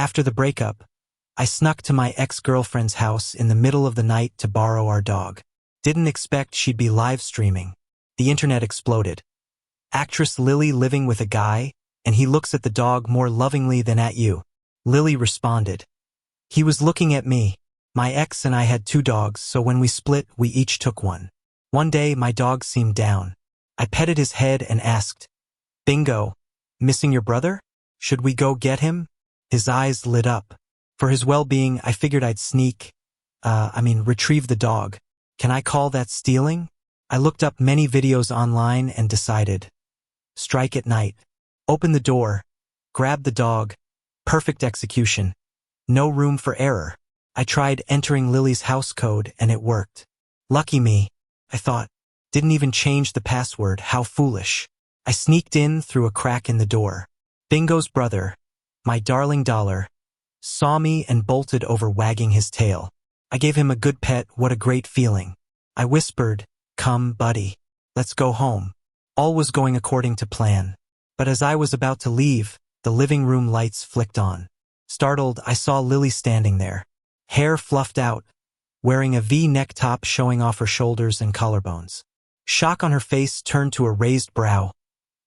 After the breakup, I snuck to my ex-girlfriend's house in the middle of the night to borrow our dog. Didn't expect she'd be live streaming. The internet exploded. Actress Lily living with a guy, and he looks at the dog more lovingly than at you. Lily responded. He was looking at me. My ex and I had 2 dogs, so when we split, we each took one. One day, my dog seemed down. I petted his head and asked, "Bingo, missing your brother? Should we go get him?" His eyes lit up. For his well-being, I figured I'd retrieve the dog. Can I call that stealing? I looked up many videos online and decided. Strike at night. Open the door. Grab the dog. Perfect execution. No room for error. I tried entering Lily's house code and it worked. Lucky me, I thought. Didn't even change the password, how foolish. I sneaked in through a crack in the door. Bingo's brother, my darling Dollar, saw me and bolted over wagging his tail. I gave him a good pet, what a great feeling. I whispered, "Come, buddy. Let's go home." All was going according to plan. But as I was about to leave, the living room lights flicked on. Startled, I saw Lily standing there. Hair fluffed out, wearing a V-neck top showing off her shoulders and collarbones. Shock on her face turned to a raised brow.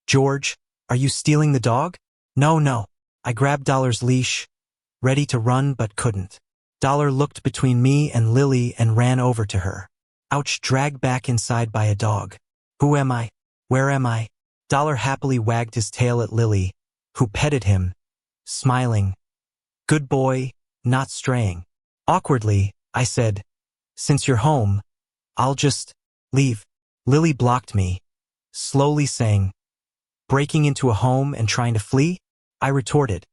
"George, are you stealing the dog?" No. I grabbed Dollar's leash, ready to run but couldn't. Dollar looked between me and Lily and ran over to her. Ouch, dragged back inside by a dog. Who am I? Where am I? Dollar happily wagged his tail at Lily, who petted him, smiling. Good boy, not straying. Awkwardly, I said, "Since you're home, I'll just leave." Lily blocked me, slowly saying, "Breaking into a home and trying to flee?" I retorted,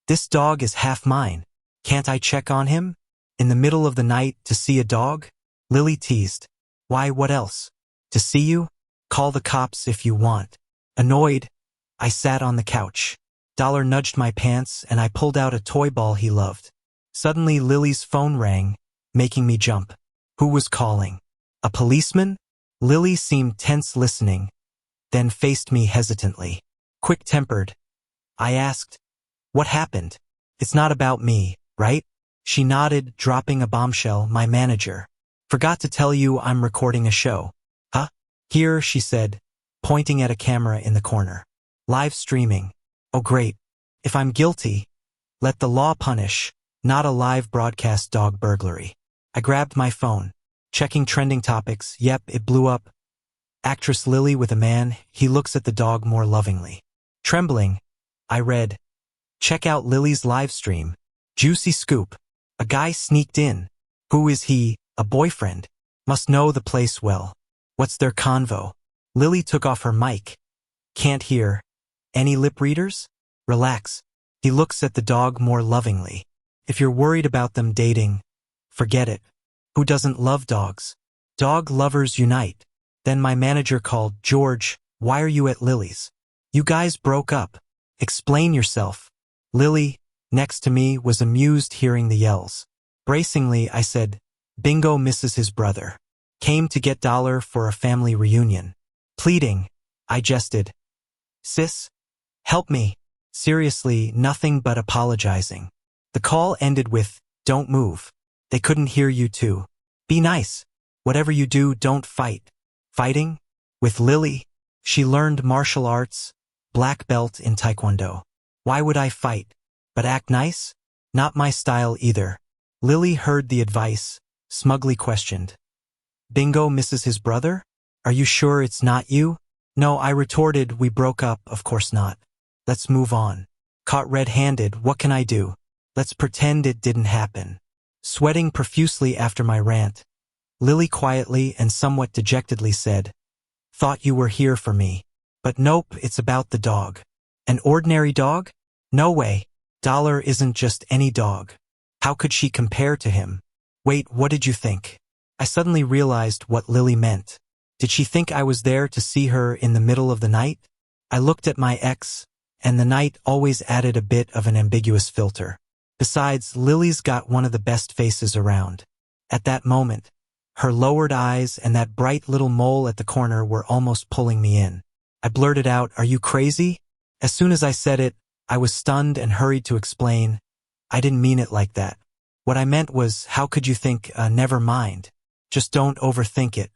"This dog is half mine. Can't I check on him? In the middle of the night to see a dog?" Lily teased. "Why, what else? To see you? Call the cops if you want." Annoyed, I sat on the couch. Dollar nudged my pants and I pulled out a toy ball he loved. Suddenly Lily's phone rang, making me jump. Who was calling? A policeman? Lily seemed tense listening, then faced me hesitantly. Quick-tempered, I asked, "What happened? It's not about me, right?" She nodded, dropping a bombshell, "My manager. Forgot to tell you I'm recording a show." "Huh?" "Here," she said, pointing at a camera in the corner. "Live streaming. Oh great. If I'm guilty, let the law punish, not a live broadcast dog burglary." I grabbed my phone, checking trending topics. Yep, it blew up. Actress Lily with a man, he looks at the dog more lovingly. Trembling, I read, "Check out Lily's live stream. Juicy scoop. A guy sneaked in. Who is he? A boyfriend. Must know the place well. What's their convo?" Lily took off her mic. "Can't hear. Any lip readers? Relax." He looks at the dog more lovingly. "If you're worried about them dating, forget it. Who doesn't love dogs? Dog lovers unite." Then my manager called, "George, why are you at Lily's? You guys broke up. Explain yourself." Lily, next to me, was amused hearing the yells. Bracingly, I said, "Bingo misses his brother. Came to get Dollar for a family reunion." Pleading, I jested, "Sis, help me." Seriously, nothing but apologizing. The call ended with, "Don't move. They couldn't hear you too. Be nice. Whatever you do, don't fight." Fighting? With Lily? She learned martial arts, black belt in Taekwondo. Why would I fight? But act nice? Not my style either. Lily heard the advice, smugly questioned. "Bingo misses his brother? Are you sure it's not you?" "No," I retorted, "we broke up, of course not. Let's move on." Caught red-handed, what can I do? Let's pretend it didn't happen. Sweating profusely after my rant, Lily quietly and somewhat dejectedly said, "Thought you were here for me. But nope, it's about the dog." "An ordinary dog? No way. Dollar isn't just any dog. How could she compare to him?" "Wait, what did you think?" I suddenly realized what Lily meant. Did she think I was there to see her in the middle of the night? I looked at my ex, and the night always added a bit of an ambiguous filter. Besides, Lily's got one of the best faces around. At that moment, her lowered eyes and that bright little mole at the corner were almost pulling me in. I blurted out, "Are you crazy?" As soon as I said it, I was stunned and hurried to explain, I didn't mean it like that. What I meant was, how could you think, never mind. Just don't overthink it.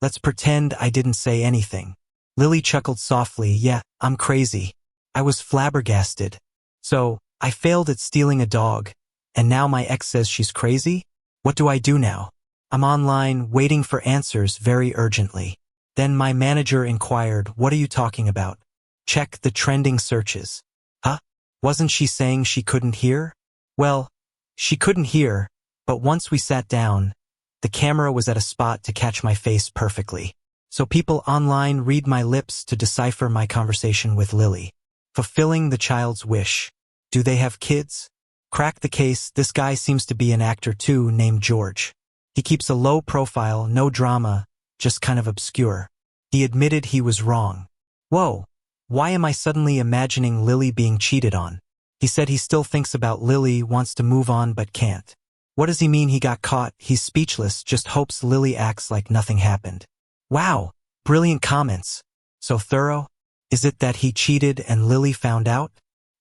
Let's pretend I didn't say anything. Lily chuckled softly. Yeah, I'm crazy. I was flabbergasted. So, I failed at stealing a dog, and now my ex says she's crazy? What do I do now? I'm online, waiting for answers very urgently. Then my manager inquired, what are you talking about? Check the trending searches. Huh? Wasn't she saying she couldn't hear? Well, she couldn't hear, but once we sat down, the camera was at a spot to catch my face perfectly. So people online read my lips to decipher my conversation with Lily. Fulfilling the child's wish. Do they have kids? Crack the case, this guy seems to be an actor too, named George. He keeps a low profile, no drama, just kind of obscure. He admitted he was wrong. Whoa, why am I suddenly imagining Lily being cheated on? He said he still thinks about Lily, wants to move on but can't. What does he mean he got caught? He's speechless, just hopes Lily acts like nothing happened. Wow, brilliant comments. So thorough? Is it that he cheated and Lily found out?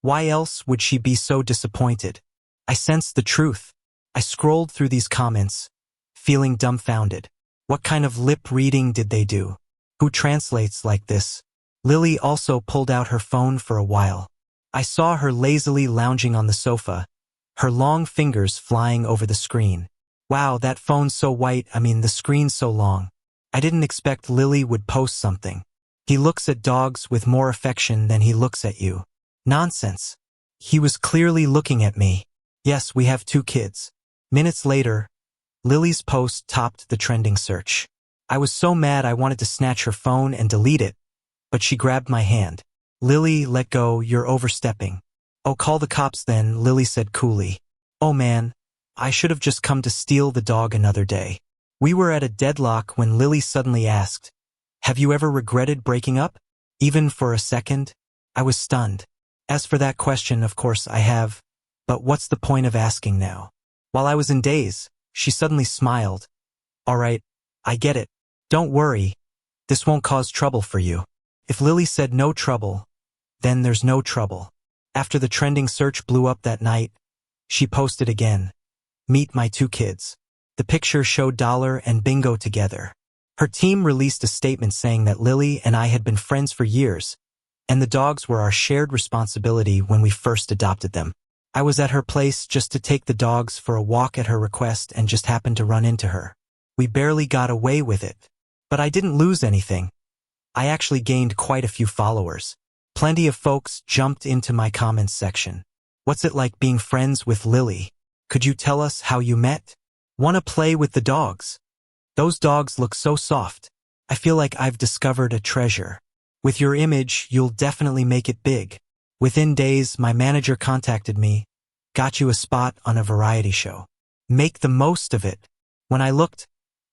Why else would she be so disappointed? I sensed the truth. I scrolled through these comments, feeling dumbfounded. What kind of lip reading did they do? Who translates like this? Lily also pulled out her phone for a while. I saw her lazily lounging on the sofa, her long fingers flying over the screen. Wow, that phone's so white, the screen's so long. I didn't expect Lily would post something. He looks at dogs with more affection than he looks at you. Nonsense. He was clearly looking at me. Yes, we have 2 kids. Minutes later, Lily's post topped the trending search. I was so mad I wanted to snatch her phone and delete it, but she grabbed my hand. Lily, let go, you're overstepping. Oh, call the cops then, Lily said coolly. Oh man, I should have just come to steal the dog another day. We were at a deadlock when Lily suddenly asked, have you ever regretted breaking up? Even for a second? I was stunned. As for that question, of course I have, but what's the point of asking now? While I was in daze, she suddenly smiled. All right, I get it. Don't worry. This won't cause trouble for you. If Lily said no trouble, then there's no trouble. After the trending search blew up that night, she posted again. Meet my 2 kids. The picture showed Dollar and Bingo together. Her team released a statement saying that Lily and I had been friends for years, and the dogs were our shared responsibility when we first adopted them. I was at her place just to take the dogs for a walk at her request and just happened to run into her. We barely got away with it. But I didn't lose anything. I actually gained quite a few followers. Plenty of folks jumped into my comments section. What's it like being friends with Lily? Could you tell us how you met? Wanna play with the dogs? Those dogs look so soft. I feel like I've discovered a treasure. With your image, you'll definitely make it big. Within days, my manager contacted me. Got you a spot on a variety show. Make the most of it. When I looked,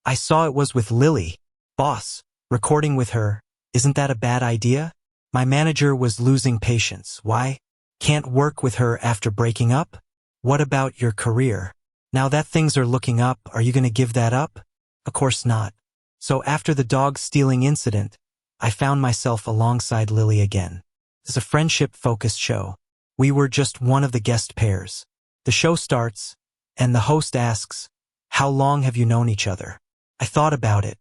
I saw it was with Lily. Boss, recording with her, isn't that a bad idea? My manager was losing patience. Why? Can't work with her after breaking up? What about your career? Now that things are looking up, are you gonna give that up? Of course not. So after the dog stealing incident, I found myself alongside Lily again. It's a friendship-focused show. We were just one of the guest pairs. The show starts, and the host asks, how long have you known each other? I thought about it.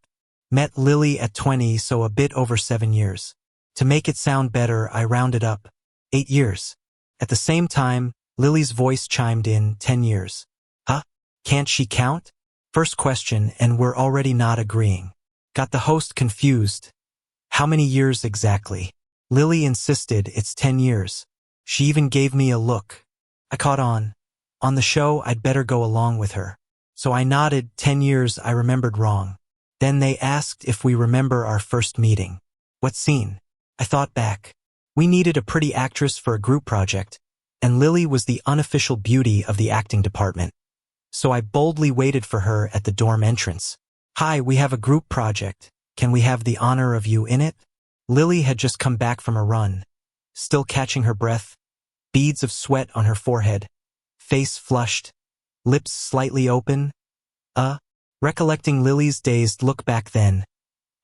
Met Lily at 20, so a bit over 7 years. To make it sound better, I rounded up. 8 years. At the same time, Lily's voice chimed in, 10 years. Huh? Can't she count? First question, and we're already not agreeing. Got the host confused. How many years exactly? Lily insisted it's 10 years. She even gave me a look. I caught on. On the show, I'd better go along with her. So I nodded, 10 years, I remembered wrong. Then they asked if we remember our first meeting. What scene? I thought back. We needed a pretty actress for a group project, and Lily was the unofficial beauty of the acting department. So I boldly waited for her at the dorm entrance. Hi, we have a group project. Can we have the honor of you in it? Lily had just come back from a run, still catching her breath, beads of sweat on her forehead, face flushed, lips slightly open. Recollecting Lily's dazed look back then,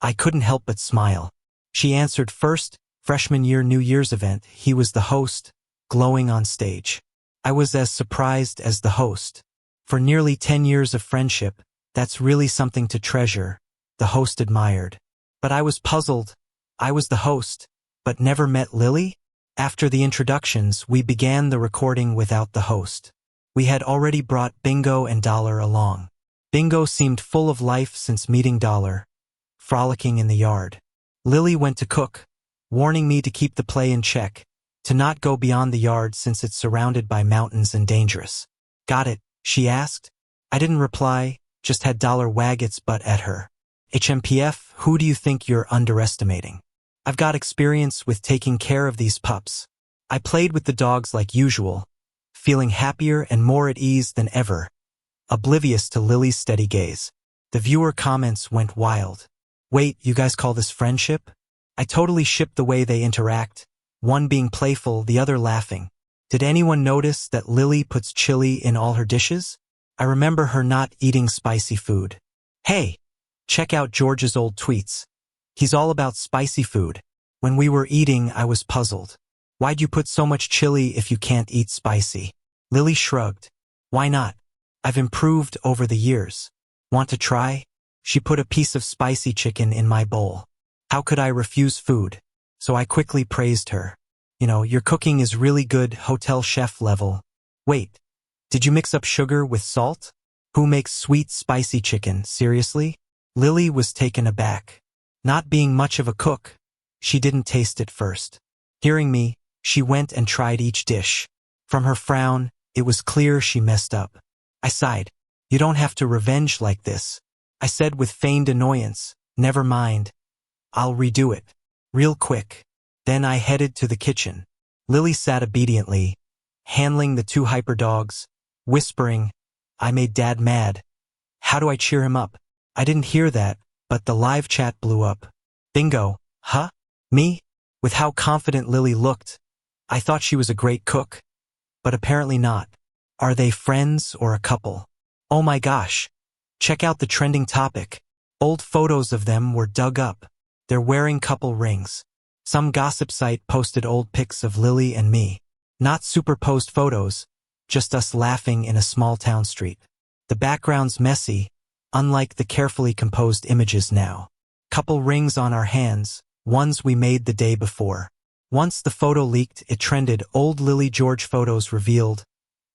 I couldn't help but smile. She answered first, freshman year New Year's event. He was the host, glowing on stage. I was as surprised as the host. For nearly 10 years of friendship, that's really something to treasure, the host admired. But I was puzzled. I was the host, but never met Lily? After the introductions, we began the recording without the host. We had already brought Bingo and Dollar along. Bingo seemed full of life since meeting Dollar, frolicking in the yard. Lily went to cook, warning me to keep the play in check, to not go beyond the yard since it's surrounded by mountains and dangerous. Got it? She asked. I didn't reply, just had Dollar wag its butt at her. HMPF, who do you think you're underestimating? I've got experience with taking care of these pups. I played with the dogs like usual, feeling happier and more at ease than ever, oblivious to Lily's steady gaze. The viewer comments went wild. Wait, you guys call this friendship? I totally ship the way they interact, one being playful, the other laughing. Did anyone notice that Lily puts chili in all her dishes? I remember her not eating spicy food. Hey, check out George's old tweets. He's all about spicy food. When we were eating, I was puzzled. Why'd you put so much chili if you can't eat spicy? Lily shrugged. Why not? I've improved over the years. Want to try? She put a piece of spicy chicken in my bowl. How could I refuse food? So I quickly praised her. Your cooking is really good, hotel chef level. Wait, did you mix up sugar with salt? Who makes sweet spicy chicken, seriously? Lily was taken aback. Not being much of a cook, she didn't taste it first. Hearing me, she went and tried each dish. From her frown, it was clear she messed up. I sighed. You don't have to revenge like this. I said with feigned annoyance, never mind. I'll redo it. Real quick. Then I headed to the kitchen. Lily sat obediently, handling the two hyper dogs, whispering, I made Dad mad. How do I cheer him up? I didn't hear that, but the live chat blew up. Bingo, huh? Me? With how confident Lily looked, I thought she was a great cook. But apparently not. Are they friends or a couple? Oh my gosh. Check out the trending topic. Old photos of them were dug up. They're wearing couple rings. Some gossip site posted old pics of Lily and me. Not superposed photos, just us laughing in a small town street. The background's messy, unlike the carefully composed images now. Couple rings on our hands, ones we made the day before. Once the photo leaked, it trended. Old Lily George photos revealed.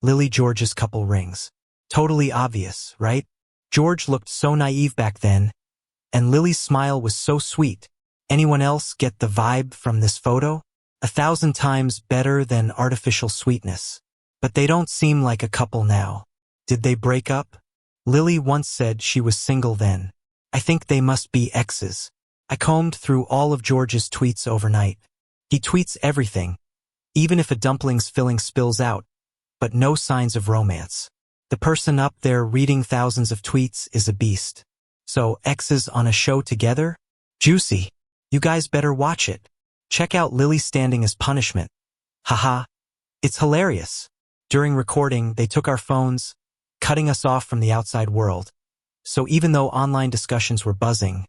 Lily George's couple rings. Totally obvious, right? George looked so naive back then, and Lily's smile was so sweet. Anyone else get the vibe from this photo? 1,000 times better than artificial sweetness. But they don't seem like a couple now. Did they break up? Lily once said she was single then. I think they must be exes. I combed through all of George's tweets overnight. He tweets everything, even if a dumpling's filling spills out, but no signs of romance. The person up there reading thousands of tweets is a beast. So, exes on a show together? Juicy. You guys better watch it. Check out Lily standing as punishment. Haha. It's hilarious. During recording, they took our phones, cutting us off from the outside world. So even though online discussions were buzzing,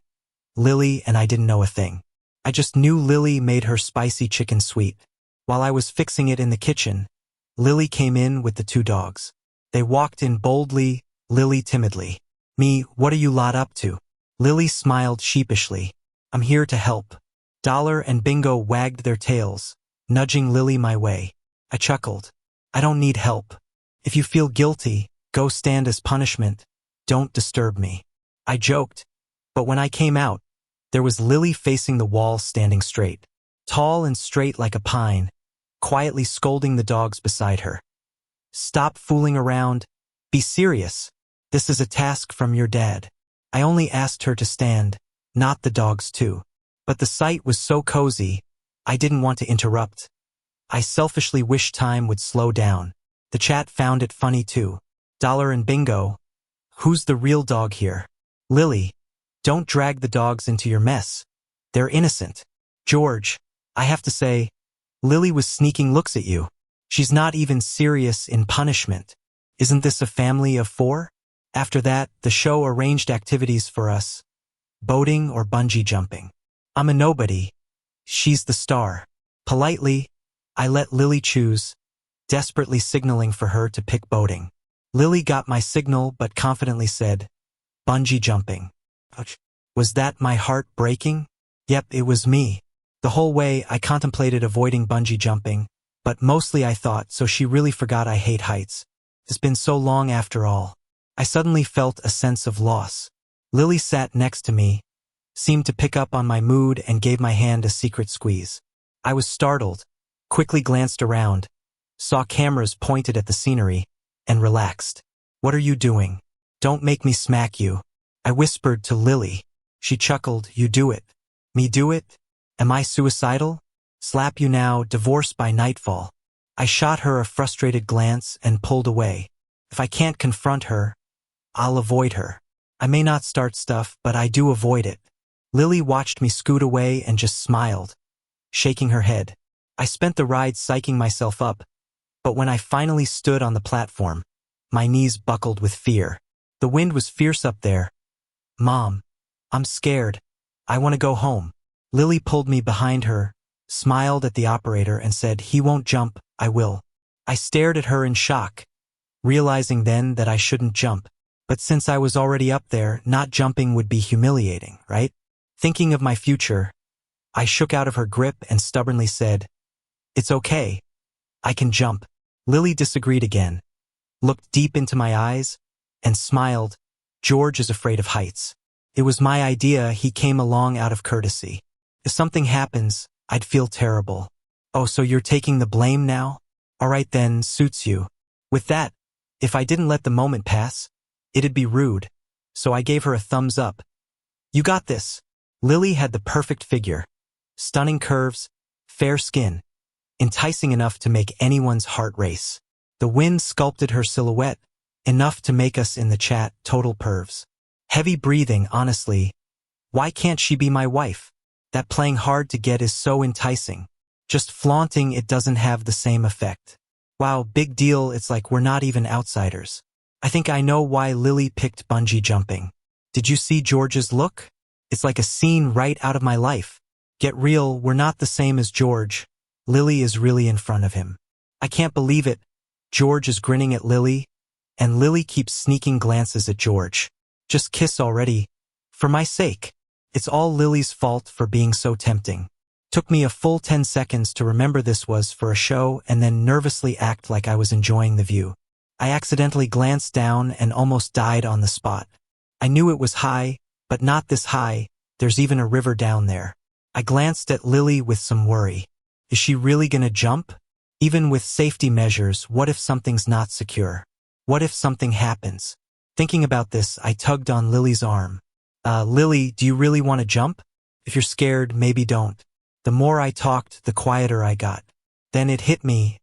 Lily and I didn't know a thing. I just knew Lily made her spicy chicken sweet. While I was fixing it in the kitchen, Lily came in with the two dogs. They walked in boldly, Lily timidly. Me, what are you lot up to? Lily smiled sheepishly. I'm here to help. Dollar and Bingo wagged their tails, nudging Lily my way. I chuckled. I don't need help. If you feel guilty, go stand as punishment. Don't disturb me. I joked. But when I came out, there was Lily facing the wall standing straight, tall and straight like a pine, quietly scolding the dogs beside her. Stop fooling around. Be serious. This is a task from your dad. I only asked her to stand, not the dogs too. But the sight was so cozy, I didn't want to interrupt. I selfishly wished time would slow down. The chat found it funny too. Dollar and Bingo. Who's the real dog here? Lily. Don't drag the dogs into your mess. They're innocent. George. I have to say, Lily was sneaking looks at you. She's not even serious in punishment. Isn't this a family of 4? After that, the show arranged activities for us. Boating or bungee jumping. I'm a nobody. She's the star. Politely, I let Lily choose. desperately signaling for her to pick boating. Lily got my signal but confidently said, "Bungee jumping." Ouch. Was that my heart breaking? Yep, it was me. The whole way I contemplated avoiding bungee jumping, but mostly I thought, so she really forgot I hate heights. It's been so long after all. I suddenly felt a sense of loss. Lily sat next to me, seemed to pick up on my mood and gave my hand a secret squeeze. I was startled, quickly glanced around, saw cameras pointed at the scenery, and relaxed. "What are you doing? Don't make me smack you," I whispered to Lily. She chuckled. "You do it." "Me do it? Am I suicidal? Slap you now, divorce by nightfall." I shot her a frustrated glance and pulled away. If I can't confront her, I'll avoid her. I may not start stuff, but I do avoid it. Lily watched me scoot away and just smiled, shaking her head. I spent the ride psyching myself up, but when I finally stood on the platform, my knees buckled with fear. The wind was fierce up there. "Mom, I'm scared. I want to go home." Lily pulled me behind her, smiled at the operator and said, "He won't jump, I will." I stared at her in shock, realizing then that I shouldn't jump. But since I was already up there, not jumping would be humiliating, right? Thinking of my future, I shook out of her grip and stubbornly said, "It's okay. I can jump." Lily disagreed again, looked deep into my eyes, and smiled. "George is afraid of heights. It was my idea. He came along out of courtesy. If something happens, I'd feel terrible." "Oh, so you're taking the blame now? All right then, suits you." With that, if I didn't let the moment pass, it'd be rude, so I gave her a thumbs up. "You got this." Lily had the perfect figure, stunning curves, fair skin, enticing enough to make anyone's heart race. The wind sculpted her silhouette, enough to make us in the chat total pervs. Heavy breathing, honestly. Why can't she be my wife? That playing hard to get is so enticing. Just flaunting it doesn't have the same effect. Wow, big deal, it's like we're not even outsiders. I think I know why Lily picked bungee jumping. Did you see George's look? It's like a scene right out of my life. Get real, we're not the same as George. Lily is really in front of him. I can't believe it. George is grinning at Lily, and Lily keeps sneaking glances at George. Just kiss already. For my sake. It's all Lily's fault for being so tempting. Took me a full 10 seconds to remember this was for a show and then nervously act like I was enjoying the view. I accidentally glanced down and almost died on the spot. I knew it was high, but not this high. There's even a river down there. I glanced at Lily with some worry. Is she really gonna jump? Even with safety measures, what if something's not secure? What if something happens? Thinking about this, I tugged on Lily's arm. Lily, do you really want to jump? If you're scared, maybe don't." The more I talked, the quieter I got. Then it hit me.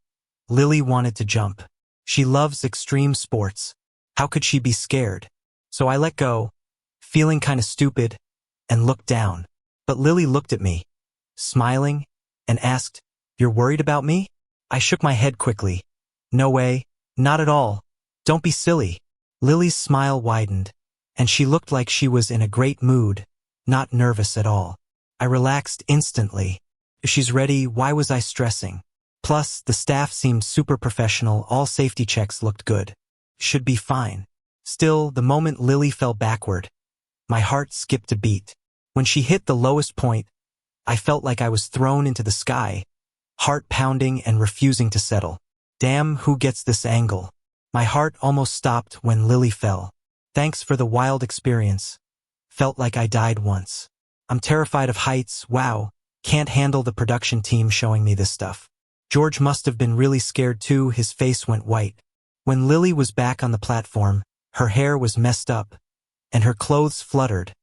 Lily wanted to jump. She loves extreme sports. How could she be scared? So I let go, feeling kind of stupid, and looked down. But Lily looked at me, smiling, and asked, "You're worried about me?" I shook my head quickly. "No way, not at all. Don't be silly." Lily's smile widened, and she looked like she was in a great mood, not nervous at all. I relaxed instantly. If she's ready, why was I stressing? Plus, the staff seemed super professional, all safety checks looked good. Should be fine. Still, the moment Lily fell backward, my heart skipped a beat. When she hit the lowest point, I felt like I was thrown into the sky, heart pounding and refusing to settle. Damn, who gets this angle? My heart almost stopped when Lily fell. Thanks for the wild experience. Felt like I died once. I'm terrified of heights, wow. Can't handle the production team showing me this stuff. George must have been really scared too, his face went white. When Lily was back on the platform, her hair was messed up, and her clothes fluttered,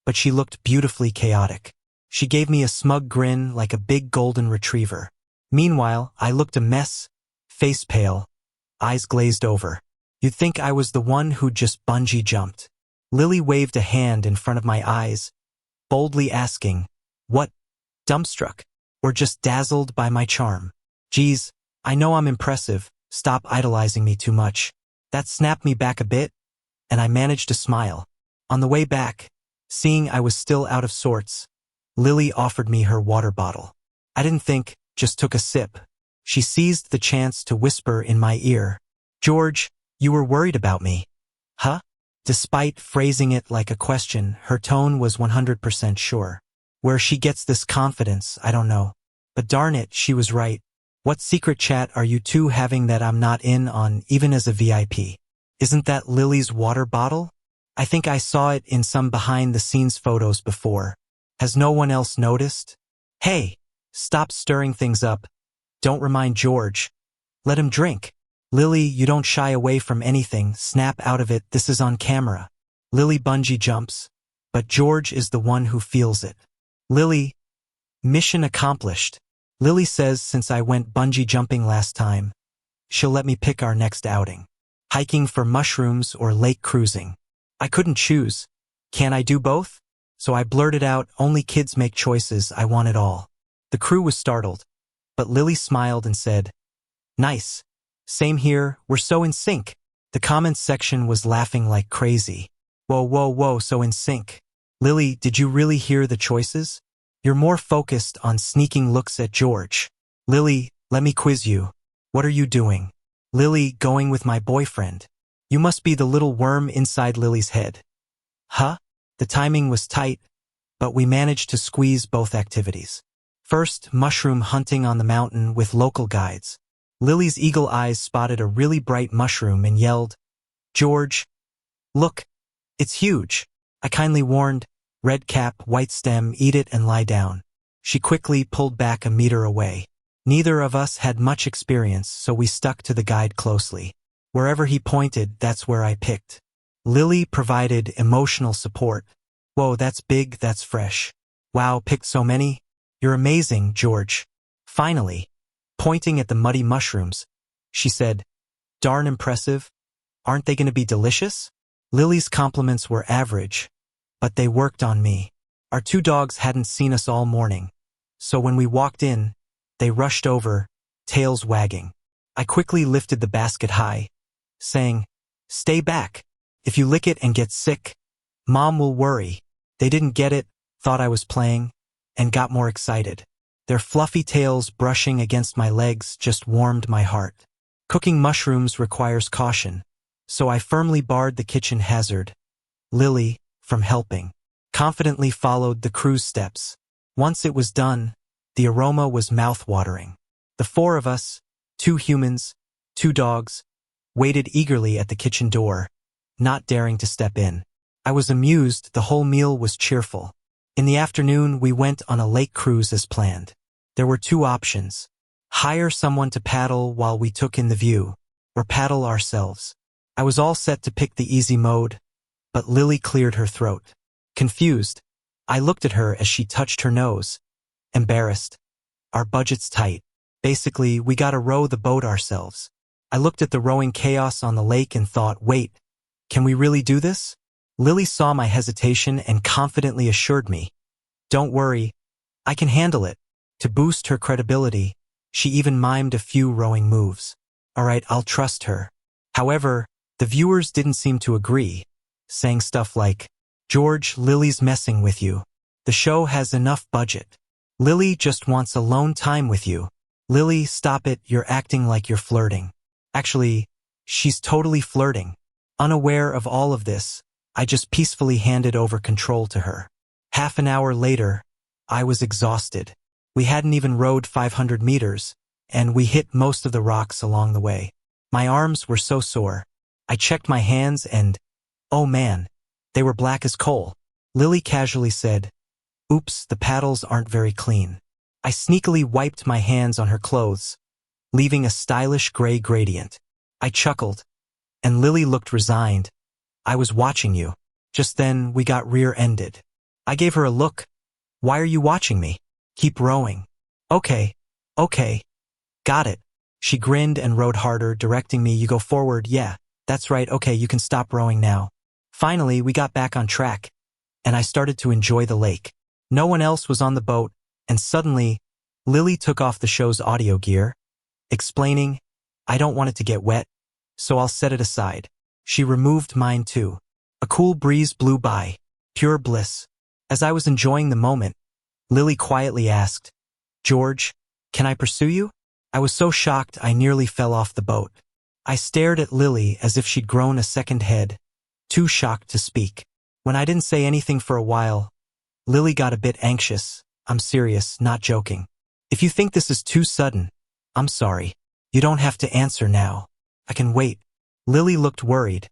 but she looked beautifully chaotic. She gave me a smug grin like a big golden retriever. Meanwhile, I looked a mess, face pale, eyes glazed over. You'd think I was the one who'd just bungee jumped. Lily waved a hand in front of my eyes, boldly asking, "What? Dumbstruck? Or just dazzled by my charm?" Geez, I know I'm impressive, stop idolizing me too much. That snapped me back a bit, and I managed to smile. On the way back, seeing I was still out of sorts, Lily offered me her water bottle. I didn't think, just took a sip. She seized the chance to whisper in my ear, "George, you were worried about me." Huh? Despite phrasing it like a question, her tone was 100% sure. Where she gets this confidence, I don't know. But darn it, she was right. What secret chat are you two having that I'm not in on, even as a VIP? Isn't that Lily's water bottle? I think I saw it in some behind-the-scenes photos before. Has no one else noticed? Hey, stop stirring things up. Don't remind George. Let him drink. Lily, you don't shy away from anything. Snap out of it, this is on camera. Lily bungee jumps, but George is the one who feels it. Lily, mission accomplished. Lily says since I went bungee jumping last time, she'll let me pick our next outing. Hiking for mushrooms or lake cruising. I couldn't choose. Can I do both? So I blurted out, only kids make choices, I want it all. The crew was startled, but Lily smiled and said, nice. Same here, we're so in sync. The comments section was laughing like crazy. Whoa, whoa, whoa, so in sync. Lily, did you really hear the choices? You're more focused on sneaking looks at George. Lily, let me quiz you. What are you doing? Lily, going with my boyfriend. You must be the little worm inside Lily's head. Huh? The timing was tight, but we managed to squeeze both activities. First, mushroom hunting on the mountain with local guides. Lily's eagle eyes spotted a really bright mushroom and yelled, George, look, it's huge. I kindly warned, red cap, white stem, eat it and lie down. She quickly pulled back a meter away. Neither of us had much experience, so we stuck to the guide closely. Wherever he pointed, that's where I picked. Lily provided emotional support. Whoa, that's big, that's fresh. Wow, picked so many? You're amazing, George. Finally, pointing at the muddy mushrooms, she said, darn impressive. Aren't they going to be delicious? Lily's compliments were average, but they worked on me. Our two dogs hadn't seen us all morning, so when we walked in, they rushed over, tails wagging. I quickly lifted the basket high, saying, stay back. If you lick it and get sick, Mom will worry. They didn't get it, thought I was playing, and got more excited. Their fluffy tails brushing against my legs just warmed my heart. Cooking mushrooms requires caution, so I firmly barred the kitchen hazard, Lily, from helping. Confidently followed the crew's steps. Once it was done, the aroma was mouth-watering. The four of us, 2 humans, 2 dogs, waited eagerly at the kitchen door, not daring to step in. I was amused, the whole meal was cheerful. In the afternoon, we went on a lake cruise as planned. There were 2 options. Hire someone to paddle while we took in the view, or paddle ourselves. I was all set to pick the easy mode, but Lily cleared her throat. Confused, I looked at her as she touched her nose. Embarrassed. Our budget's tight. Basically, we gotta row the boat ourselves. I looked at the rowing chaos on the lake and thought, wait, can we really do this? Lily saw my hesitation and confidently assured me, don't worry, I can handle it. To boost her credibility, she even mimed a few rowing moves. All right, I'll trust her. However, the viewers didn't seem to agree, saying stuff like, George, Lily's messing with you. The show has enough budget. Lily just wants alone time with you. Lily, stop it, you're acting like you're flirting. Actually, she's totally flirting. Unaware of all of this, I just peacefully handed over control to her. Half an hour later, I was exhausted. We hadn't even rowed 500 meters, and we hit most of the rocks along the way. My arms were so sore. I checked my hands and, oh man, they were black as coal. Lily casually said, oops, the paddles aren't very clean. I sneakily wiped my hands on her clothes, leaving a stylish gray gradient. I chuckled, and Lily looked resigned. I was watching you. Just then, we got rear-ended. I gave her a look. Why are you watching me? Keep rowing. Okay. Got it. She grinned and rowed harder, directing me, you go forward, yeah, that's right, okay, you can stop rowing now. Finally, we got back on track, and I started to enjoy the lake. No one else was on the boat, and suddenly, Lily took off the show's audio gear, explaining, I don't want it to get wet, so I'll set it aside. She removed mine too. A cool breeze blew by. Pure bliss. As I was enjoying the moment, Lily quietly asked, George, can I pursue you? I was so shocked I nearly fell off the boat. I stared at Lily as if she'd grown a second head, too shocked to speak. When I didn't say anything for a while, Lily got a bit anxious. I'm serious, not joking. If you think this is too sudden, I'm sorry. You don't have to answer now. I can wait. Lily looked worried,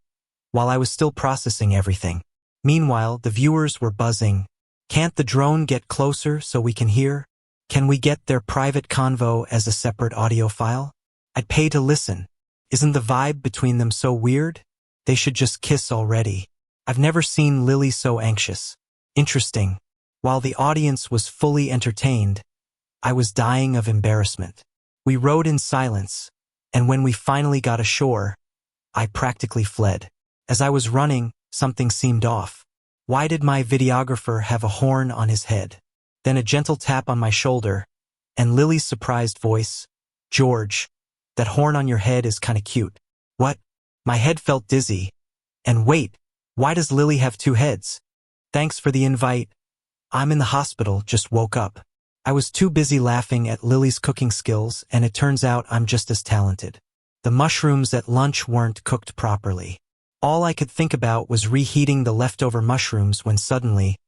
while I was still processing everything. Meanwhile, the viewers were buzzing. Can't the drone get closer so we can hear? Can we get their private convo as a separate audio file? I'd pay to listen. Isn't the vibe between them so weird? They should just kiss already. I've never seen Lily so anxious. Interesting. While the audience was fully entertained, I was dying of embarrassment. We rowed in silence, and when we finally got ashore, I practically fled. As I was running, something seemed off. Why did my videographer have a horn on his head? Then a gentle tap on my shoulder, and Lily's surprised voice, "George, that horn on your head is kinda cute." What? My head felt dizzy. And wait, why does Lily have two heads? Thanks for the invite. I'm in the hospital, just woke up. I was too busy laughing at Lily's cooking skills, and it turns out I'm just as talented. The mushrooms at lunch weren't cooked properly. All I could think about was reheating the leftover mushrooms when suddenly,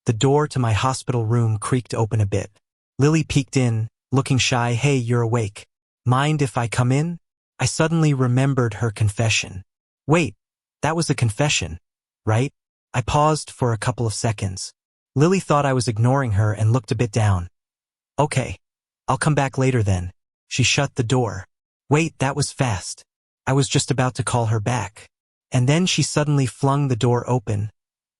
the door to my hospital room creaked open a bit. Lily peeked in, looking shy. "Hey, you're awake. Mind if I come in?" I suddenly remembered her confession. Wait, that was a confession, right? I paused for a couple of seconds. Lily thought I was ignoring her and looked a bit down. "Okay, I'll come back later then." She shut the door. Wait, that was fast. I was just about to call her back. And then she suddenly flung the door open,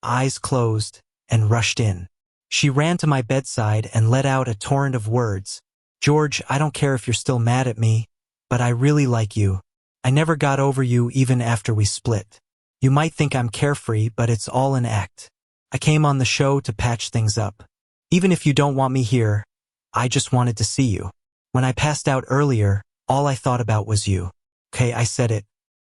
eyes closed, and rushed in. She ran to my bedside and let out a torrent of words. "George, I don't care if you're still mad at me, but I really like you. I never got over you even after we split. You might think I'm carefree, but it's all an act. I came on the show to patch things up. Even if you don't want me here, I just wanted to see you. When I passed out earlier, all I thought about was you." "Okay, I said it.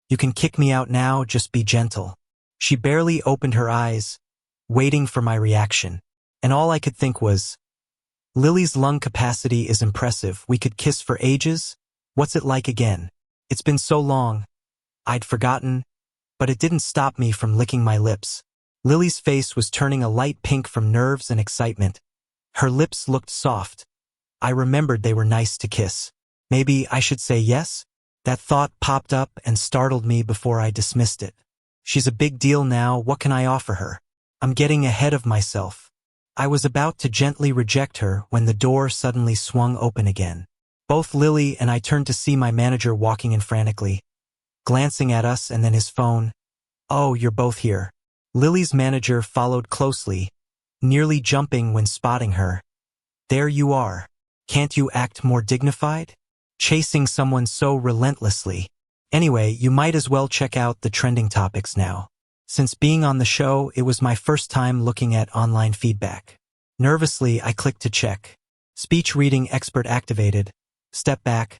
You can kick me out now, just be gentle." She barely opened her eyes, waiting for my reaction. And all I could think was, Lily's lung capacity is impressive. We could kiss for ages. What's it like again? It's been so long. I'd forgotten, but it didn't stop me from licking my lips. Lily's face was turning a light pink from nerves and excitement. Her lips looked soft. I remembered they were nice to kiss. Maybe I should say yes? That thought popped up and startled me before I dismissed it. She's a big deal now, what can I offer her? I'm getting ahead of myself. I was about to gently reject her when the door suddenly swung open again. Both Lily and I turned to see my manager walking in frantically, glancing at us and then his phone. "Oh, you're both here." Lily's manager followed closely, nearly jumping when spotting her. "There you are. Can't you act more dignified? Chasing someone so relentlessly. Anyway, you might as well check out the trending topics now." Since being on the show, it was my first time looking at online feedback. Nervously, I clicked to check. Speech reading expert activated. Step back.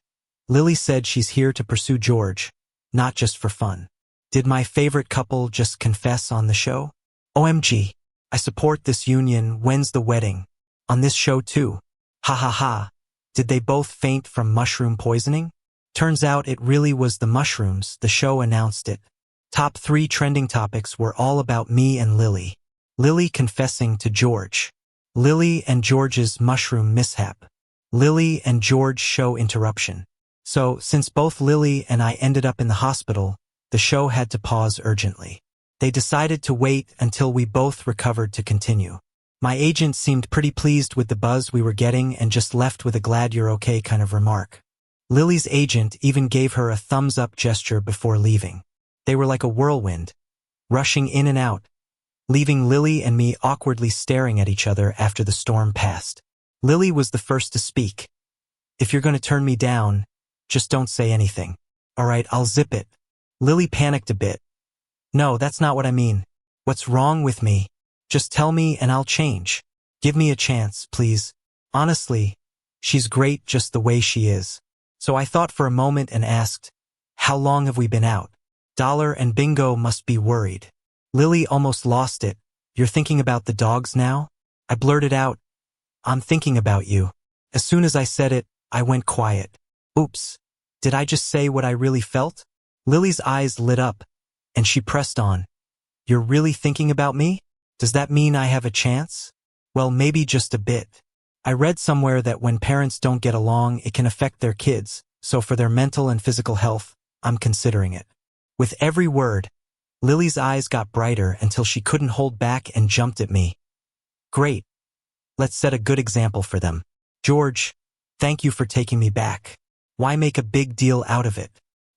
Lily said she's here to pursue George, not just for fun. Did my favorite couple just confess on the show? OMG. I support this union. When's the wedding? On this show too. Ha ha ha. Did they both faint from mushroom poisoning? Turns out it really was the mushrooms. The show announced it. Top 3 trending topics were all about me and Lily. Lily confessing to George. Lily and George's mushroom mishap. Lily and George show interruption. So, since both Lily and I ended up in the hospital, the show had to pause urgently. They decided to wait until we both recovered to continue. My agent seemed pretty pleased with the buzz we were getting and just left with a "glad you're okay" kind of remark. Lily's agent even gave her a thumbs-up gesture before leaving. They were like a whirlwind, rushing in and out, leaving Lily and me awkwardly staring at each other after the storm passed. Lily was the first to speak. "If you're going to turn me down, just don't say anything." "All right, I'll zip it." Lily panicked a bit. "No, that's not what I mean. What's wrong with me? Just tell me and I'll change. Give me a chance, please. Honestly, she's great just the way she is." So I thought for a moment and asked, "How long have we been out?" Dollar and Bingo must be worried. Lily almost lost it. "You're thinking about the dogs now?" I blurted out, "I'm thinking about you." As soon as I said it, I went quiet. Oops, did I just say what I really felt? Lily's eyes lit up, and she pressed on. You're really thinking about me? Does that mean I have a chance? Well, maybe just a bit. I read somewhere that when parents don't get along, it can affect their kids, so for their mental and physical health, I'm considering it. With every word, Lily's eyes got brighter until she couldn't hold back and jumped at me. Great. Let's set a good example for them. George, thank you for taking me back. Why make a big deal out of it?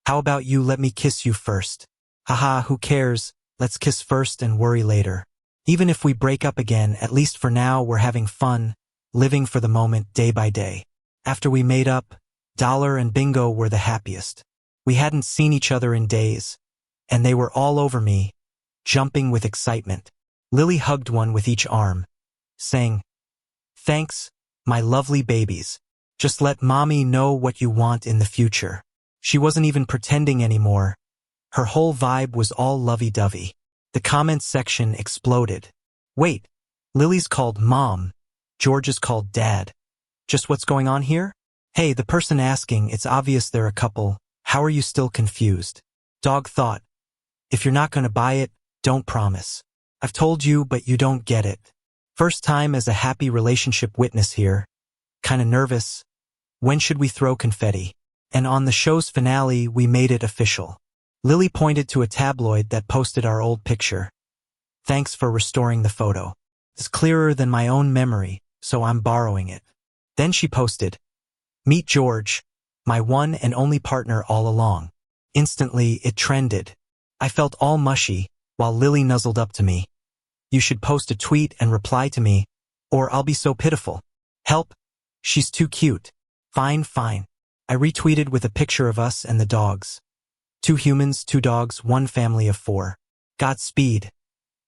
How about you let me kiss you first? Haha, who cares? Let's kiss first and worry later. Even if we break up again, at least for now we're having fun, living for the moment day by day. After we made up, Dollar and Bingo were the happiest. We hadn't seen each other in days, and they were all over me, jumping with excitement. Lily hugged one with each arm, saying, Thanks, my lovely babies. Just let mommy know what you want in the future. She wasn't even pretending anymore. Her whole vibe was all lovey-dovey. The comments section exploded. Wait, Lily's called Mom. George is called Dad. Just what's going on here? Hey, the person asking, it's obvious they're a couple. How are you still confused? Dog thought. If you're not gonna buy it, don't promise. I've told you, but you don't get it. First time as a happy relationship witness here. Kinda nervous. When should we throw confetti? And on the show's finale, we made it official. Lily pointed to a tabloid that posted our old picture. Thanks for restoring the photo. It's clearer than my own memory, so I'm borrowing it. Then she posted, Meet George, my one and only partner all along. Instantly, it trended. I felt all mushy, while Lily nuzzled up to me. You should post a tweet and reply to me, or I'll be so pitiful. Help, she's too cute. Fine, fine. I retweeted with a picture of us and the dogs. 2 humans, 2 dogs, 1 family of 4. Godspeed.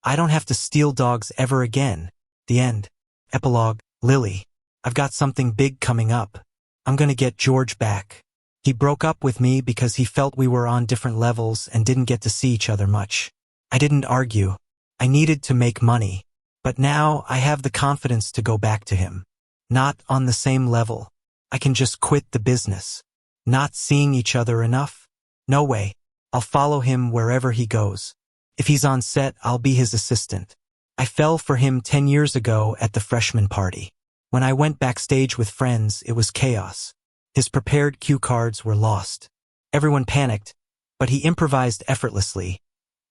I don't have to steal dogs ever again. The end. Epilogue. Lily. I've got something big coming up. I'm gonna get George back. He broke up with me because he felt we were on different levels and didn't get to see each other much. I didn't argue. I needed to make money. But now I have the confidence to go back to him. Not on the same level. I can just quit the business. Not seeing each other enough? No way. I'll follow him wherever he goes. If he's on set, I'll be his assistant. I fell for him 10 years ago at the freshman party. When I went backstage with friends, it was chaos. His prepared cue cards were lost. Everyone panicked, but he improvised effortlessly,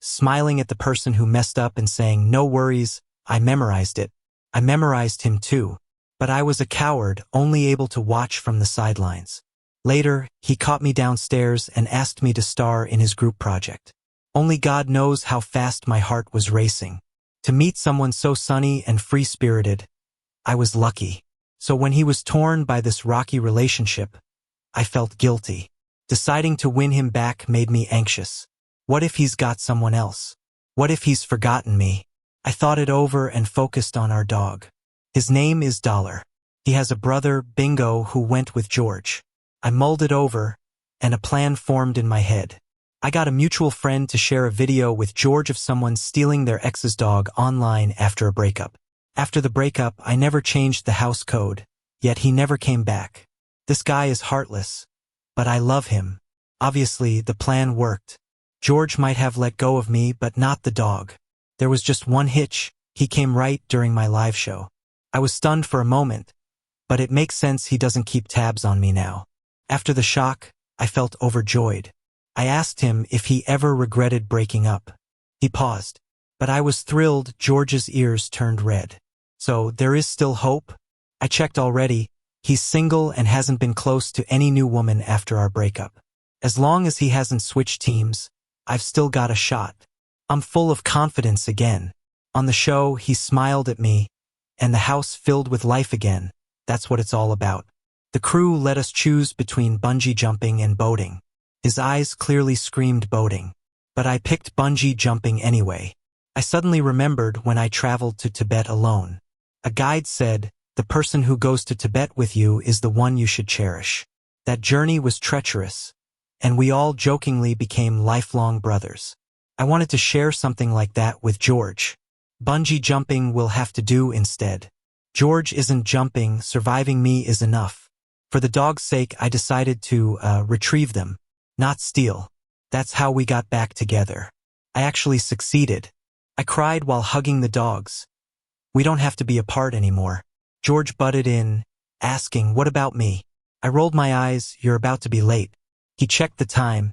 smiling at the person who messed up and saying, No worries, I memorized it. I memorized him too. But I was a coward, only able to watch from the sidelines. Later, he caught me downstairs and asked me to star in his group project. Only God knows how fast my heart was racing. To meet someone so sunny and free-spirited, I was lucky. So when he was torn by this rocky relationship, I felt guilty. Deciding to win him back made me anxious. What if he's got someone else? What if he's forgotten me? I thought it over and focused on our dog. His name is Dollar. He has a brother, Bingo, who went with George. I mulled it over, and a plan formed in my head. I got a mutual friend to share a video with George of someone stealing their ex's dog online after a breakup. After the breakup, I never changed the house code, yet he never came back. This guy is heartless, but I love him. Obviously, the plan worked. George might have let go of me, but not the dog. There was just one hitch. He came right during my live show. I was stunned for a moment, but it makes sense he doesn't keep tabs on me now. After the shock, I felt overjoyed. I asked him if he ever regretted breaking up. He paused, but I was thrilled. George's ears turned red. So there is still hope? I checked already. He's single and hasn't been close to any new woman after our breakup. As long as he hasn't switched teams, I've still got a shot. I'm full of confidence again. On the show, he smiled at me, and the house filled with life again. That's what it's all about. The crew let us choose between bungee jumping and boating. His eyes clearly screamed boating, but I picked bungee jumping anyway. I suddenly remembered when I traveled to Tibet alone. A guide said, the person who goes to Tibet with you is the one you should cherish. That journey was treacherous, and we all jokingly became lifelong brothers. I wanted to share something like that with George. Bungee jumping will have to do instead. George isn't jumping, surviving me is enough. For the dog's sake, I decided to retrieve them, not steal. That's how we got back together. I actually succeeded. I cried while hugging the dogs. We don't have to be apart anymore. George butted in, asking, what about me? I rolled my eyes, you're about to be late. He checked the time,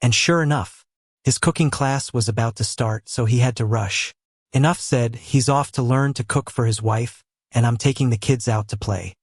and sure enough, his cooking class was about to start, so he had to rush. Enough said, he's off to learn to cook for his wife, and I'm taking the kids out to play.